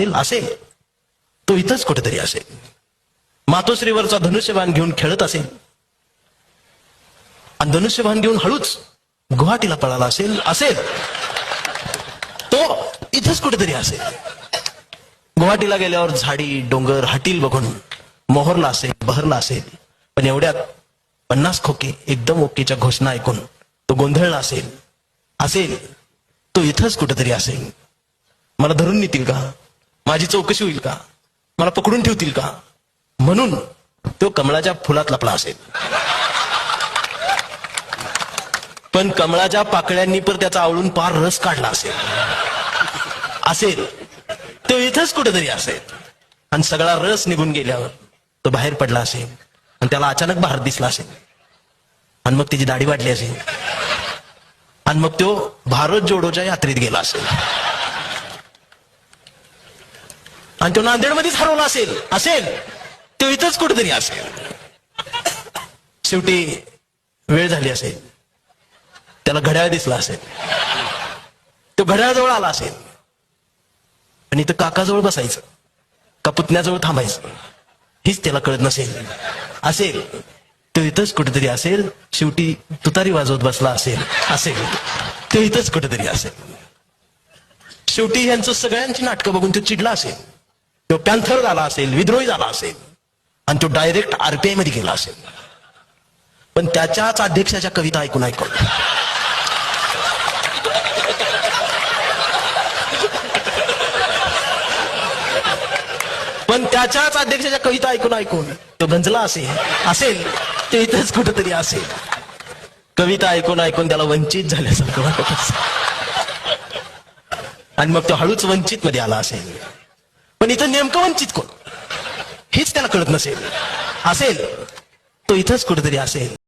असेल तो इथंच कुठेतरी असेल. मातोश्रीवरचा धनुष्यबाण घेऊन खेळत असेल आणि धनुष्यबाण घेऊन हळूच गुवाहाटीला पळाला असेल तो इथंच कुठेतरी असेल. गुवाहाटीला गेल्यावर झाडी डोंगर हटील बघून मोहरला असेल बहरला असेल. पण एवढ्यात 50 खोके एकदम ओकेच्या घोषणा ऐकून तो गोंधळला असेल तो इथंच कुठेतरी असेल. मला धरून नेतील का, माझी चौकशी होईल का, मला पकडून ठेवतील का, म्हणून तो कमळाच्या फुलात लपला असेल. पण कमळाच्या पाकळ्यांनी पर त्याचा आवळून पार रस काढला असेल तो इथंच कुठेतरी असेल. आणि सगळा रस निघून गेल्यावर तो बाहेर पडला असेल आणि त्याला अचानक बाहेर दिसला असेल आणि मग त्याची दाढी वाढली असेल आणि मग तो भारत जोडोच्या यात्रेत गेला आणि तो नांदेडमध्येच हरवला असेल तो इथंच कुठेतरी असेल. शेवटी वेळ झाली असेल, त्याला घड्याळ दिसला असेल, तो घड्याळाजवळ आला असेल आणि इथं काकाजवळ बसायचं का पुतण्याजवळ थांबायचं हीच त्याला कळत असेल तो इथंच कुठेतरी असेल. शेवटी तुतारी वाजवत बसला असेल तो इथंच कुठेतरी असेल. शेवटी यांचं सगळ्यांची नाटकं बघून तो चिडला असेल, तो पॅन्थर झाला असेल, विद्रोही झाला असेल आणि तो डायरेक्ट RPI मध्ये गेला असेल. पण त्याच्याच अध्यक्षाच्या कविता ऐकून तो गंजला असेल तो इथंच कुठेतरी असेल. कविता ऐकून त्याला वंचित झाल्यासारखं वाटत असेल आणि मग तो हळूच वंचित मध्ये आला असेल. पण इथं नेमकं वंचित कोण हेच त्याला कळत असेल तो इथंच कुठेतरी असेल.